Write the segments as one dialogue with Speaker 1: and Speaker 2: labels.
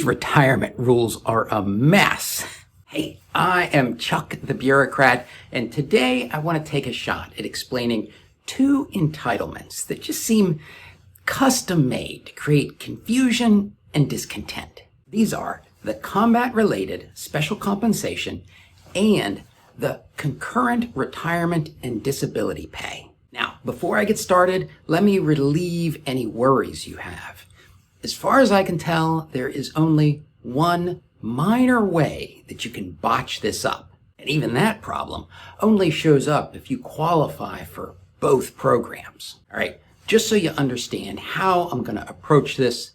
Speaker 1: retirement rules are a mess. Hey, I am Chuck the Bureaucrat, and today I want to take a shot at explaining two entitlements that just seem custom-made to create confusion and discontent. These are the combat-related special compensation and the concurrent retirement and disability pay. Now, before I get started, let me relieve any worries you have. As far as I can tell, there is only one minor way that you can botch this up. And even that problem only shows up if you qualify for both programs. All right, just so you understand how I'm going to approach this,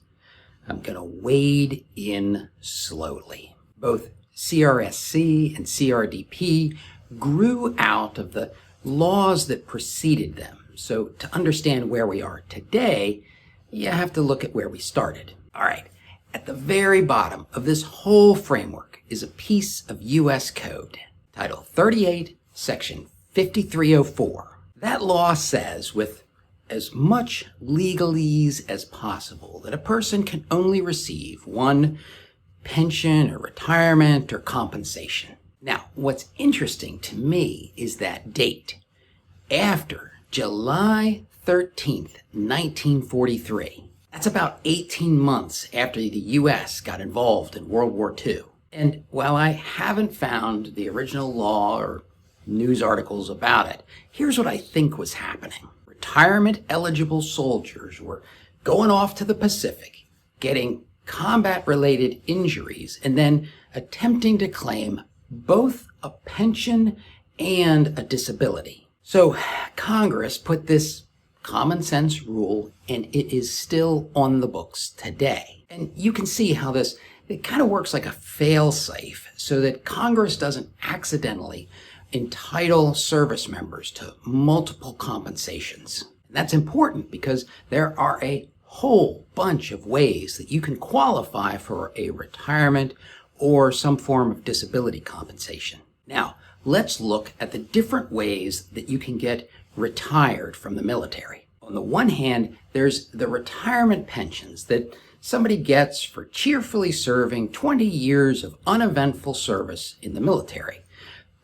Speaker 1: I'm going to wade in slowly. Both CRSC and CRDP grew out of the laws that preceded them. So to understand where we are today, you have to look at where we started. All right, at the very bottom of this whole framework is a piece of U.S. Code, Title 38, Section 5304. That law says, with as much legalese as possible, that a person can only receive one pension or retirement or compensation. Now, what's interesting to me is that date, after July 13th, 1943. That's about 18 months after the U.S. got involved in World War II. And while I haven't found the original law or news articles about it, here's what I think was happening. Retirement-eligible soldiers were going off to the Pacific, getting combat-related injuries, and then attempting to claim both a pension and a disability. So Congress put this common sense rule, and it is still on the books today. And you can see how it kind of works like a fail-safe so that Congress doesn't accidentally entitle service members to multiple compensations. And that's important because there are a whole bunch of ways that you can qualify for a retirement or some form of disability compensation. Now, let's look at the different ways that you can get retired from the military. On the one hand, there's the retirement pensions that somebody gets for cheerfully serving 20 years of uneventful service in the military.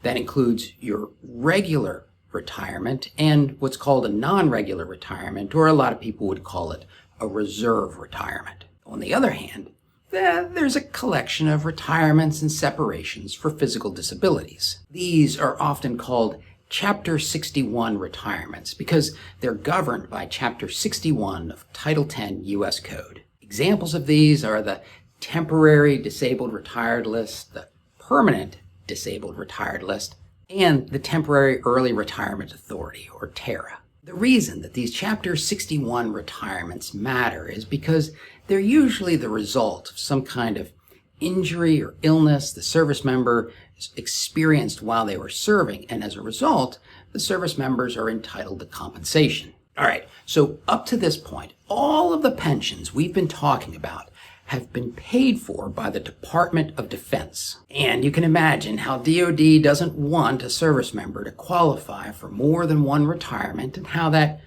Speaker 1: That includes your regular retirement and what's called a non-regular retirement, or a lot of people would call it a reserve retirement. On the other hand, there's a collection of retirements and separations for physical disabilities. These are often called Chapter 61 retirements because they're governed by Chapter 61 of Title 10 U.S. Code. Examples of these are the Temporary Disabled Retired List, the Permanent Disabled Retired List, and the Temporary Early Retirement Authority, or TERA. The reason that these Chapter 61 retirements matter is because they're usually the result of some kind of injury or illness the service member experienced while they were serving, and as a result, the service members are entitled to compensation. All right, so up to this point, all of the pensions we've been talking about have been paid for by the Department of Defense. And you can imagine how DoD doesn't want a service member to qualify for more than one retirement, and how that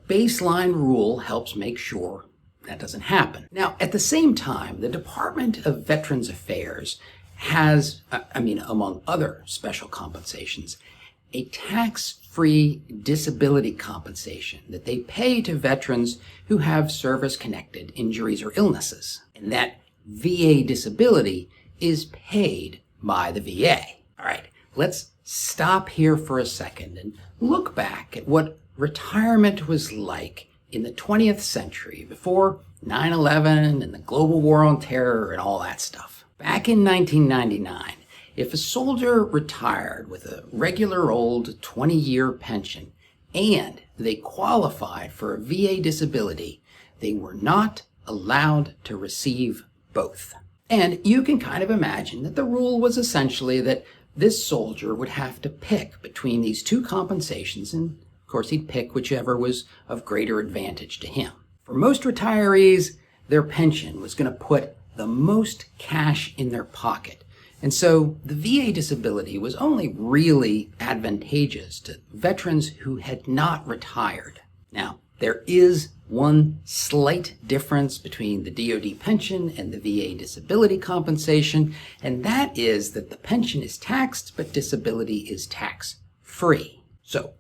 Speaker 1: baseline rule helps make sure that doesn't happen. Now, at the same time, the Department of Veterans Affairs has, among other special compensations, a tax-free disability compensation that they pay to veterans who have service-connected injuries or illnesses. And that VA disability is paid by the VA. All right, let's stop here for a second and look back at what retirement was like in the 20th century, before 9/11 and the global war on terror and all that stuff. Back in 1999, if a soldier retired with a regular old 20-year pension and they qualified for a VA disability, they were not allowed to receive both. And you can kind of imagine that the rule was essentially that this soldier would have to pick between these two compensations, and of course he'd pick whichever was of greater advantage to him. For most retirees, their pension was going to put the most cash in their pocket. And so the VA disability was only really advantageous to veterans who had not retired. Now, There is one slight difference between the DoD pension and the VA disability compensation, and that is that the pension is taxed, but disability is tax-free. So,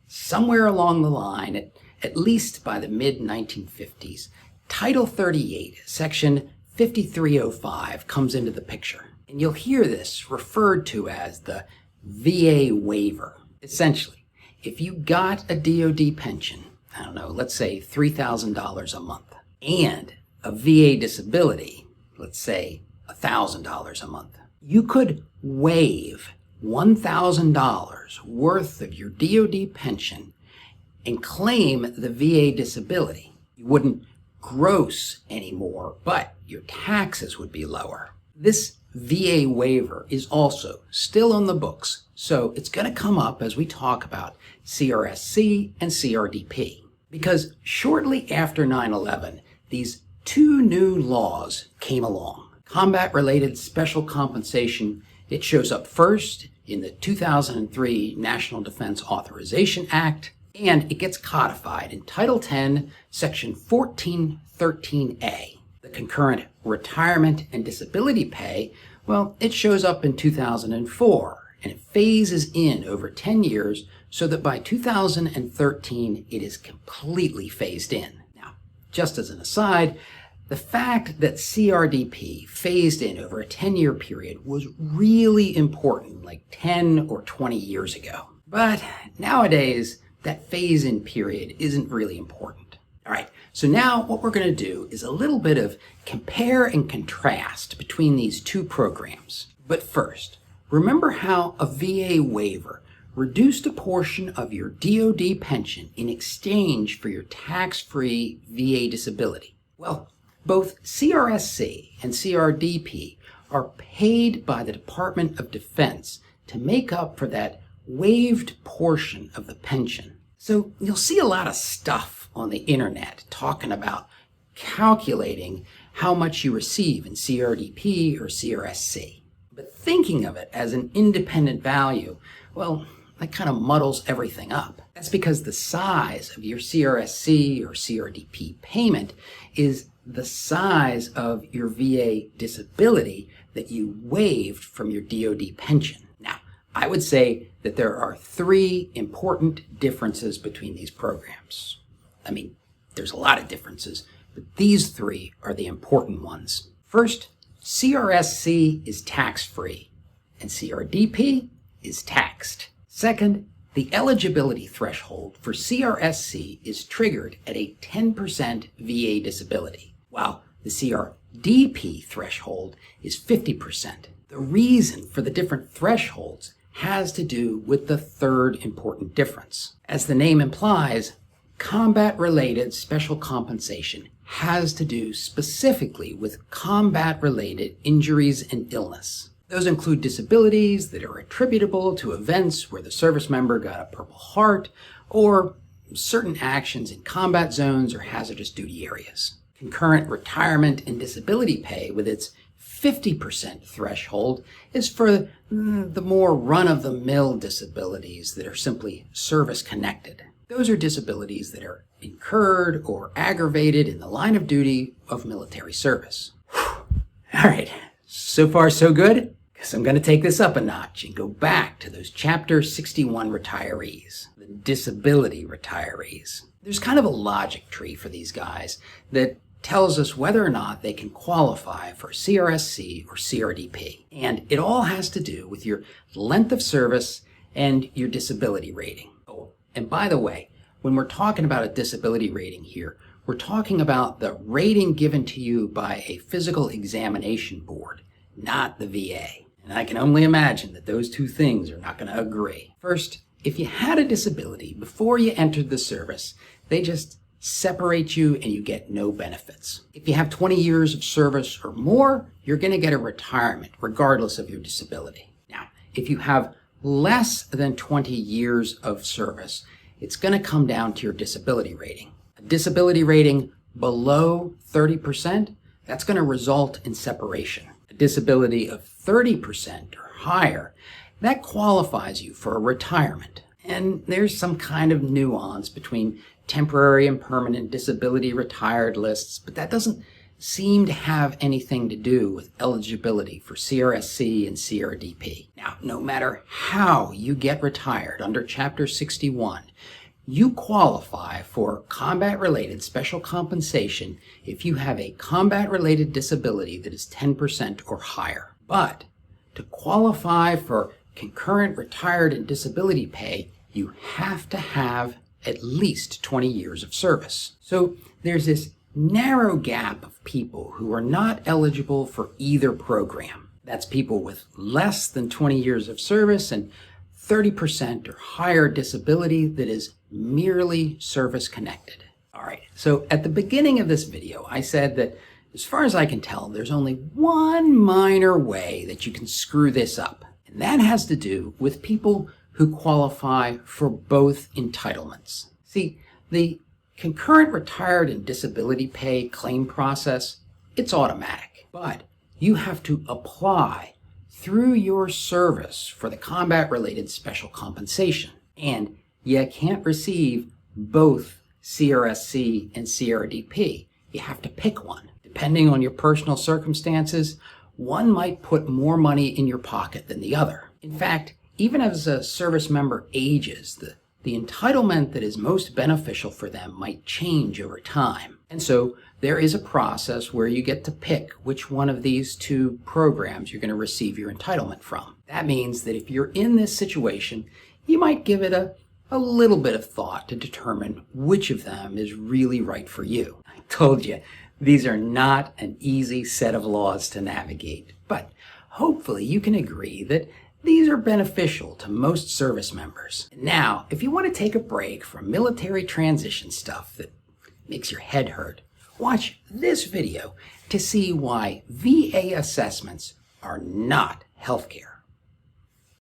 Speaker 1: somewhere along the line, at least by the mid-1950s, Title 38, Section 5305 comes into the picture. And you'll hear this referred to as the VA waiver. Essentially, if you got a DoD pension, I don't know, let's say $3,000 a month, and a VA disability, let's say $1,000 a month, you could waive $1,000 worth of your DoD pension and claim the VA disability. You wouldn't gross anymore, but your taxes would be lower. This VA waiver is also still on the books, so it's going to come up as we talk about CRSC and CRDP. Because shortly after 9/11, these two new laws came along. Combat-related special compensation, it shows up first in the 2003 National Defense Authorization Act, and it gets codified in Title 10, Section 1413A. The Concurrent Retirement and Disability Pay, well, it shows up in 2004, and it phases in over 10 years so that by 2013 it is completely phased in. Now, just as an aside, the fact that CRDP phased in over a 10-year period was really important like 10 or 20 years ago. But nowadays, that phase-in period isn't really important. All right, so now what we're going to do is a little bit of compare and contrast between these two programs. But first, remember how a VA waiver reduced a portion of your DoD pension in exchange for your tax-free VA disability. Well, both CRSC and CRDP are paid by the Department of Defense to make up for that waived portion of the pension. So you'll see a lot of stuff on the internet talking about calculating how much you receive in CRDP or CRSC. But thinking of it as an independent value, well, that kind of muddles everything up. That's because the size of your CRSC or CRDP payment is the size of your VA disability that you waived from your DoD pension. Now, I would say that there are three important differences between these programs. I mean, there's a lot of differences, but these three are the important ones. First, CRSC is tax-free, and CRDP is taxed. Second, the eligibility threshold for CRSC is triggered at a 10% VA disability, while the CRDP threshold is 50%. The reason for the different thresholds has to do with the third important difference. As the name implies, combat-related special compensation has to do specifically with combat-related injuries and illness. Those include disabilities that are attributable to events where the service member got a Purple Heart or certain actions in combat zones or hazardous duty areas. Concurrent Retirement and Disability Pay, with its 50% threshold, is for the more run-of-the-mill disabilities that are simply service-connected. Those are disabilities that are incurred or aggravated in the line of duty of military service. All right, so far so good? Because I'm going to take this up a notch and go back to those Chapter 61 retirees, the disability retirees. There's kind of a logic tree for these guys that tells us whether or not they can qualify for CRSC or CRDP. And it all has to do with your length of service and your disability rating. Oh, and by the way, when we're talking about a disability rating here, we're talking about the rating given to you by a physical examination board, not the VA. And I can only imagine that those two things are not going to agree. First, if you had a disability before you entered the service, they just separate you and you get no benefits. If you have 20 years of service or more, you're going to get a retirement regardless of your disability. Now, if you have less than 20 years of service, it's going to come down to your disability rating. A disability rating below 30%, that's going to result in separation. A disability of 30% or higher, that qualifies you for a retirement. And there's some kind of nuance between temporary and permanent disability retired lists, but that doesn't seem to have anything to do with eligibility for CRSC and CRDP. Now, no matter how you get retired under Chapter 61, you qualify for combat-related special compensation if you have a combat-related disability that is 10% or higher. But to qualify for concurrent retired and disability pay, you have to have at least 20 years of service. So there's this narrow gap of people who are not eligible for either program. That's people with less than 20 years of service and 30% or higher disability that is merely service connected. All right, so at the beginning of this video, I said that as far as I can tell, there's only one minor way that you can screw this up, and that has to do with people who qualify for both entitlements. See, the concurrent retired and disability pay claim process, it's automatic, but you have to apply through your service for the combat-related special compensation, and you can't receive both CRSC and CRDP. You have to pick one. Depending on your personal circumstances, one might put more money in your pocket than the other. In fact, even as a service member ages, the entitlement that is most beneficial for them might change over time. And so there is a process where you get to pick which one of these two programs you're going to receive your entitlement from. That means that if you're in this situation, you might give it a little bit of thought to determine which of them is really right for you. I told you, these are not an easy set of laws to navigate, but hopefully you can agree that these are beneficial to most service members. Now, if you want to take a break from military transition stuff that makes your head hurt, watch this video to see why VA assessments are not healthcare.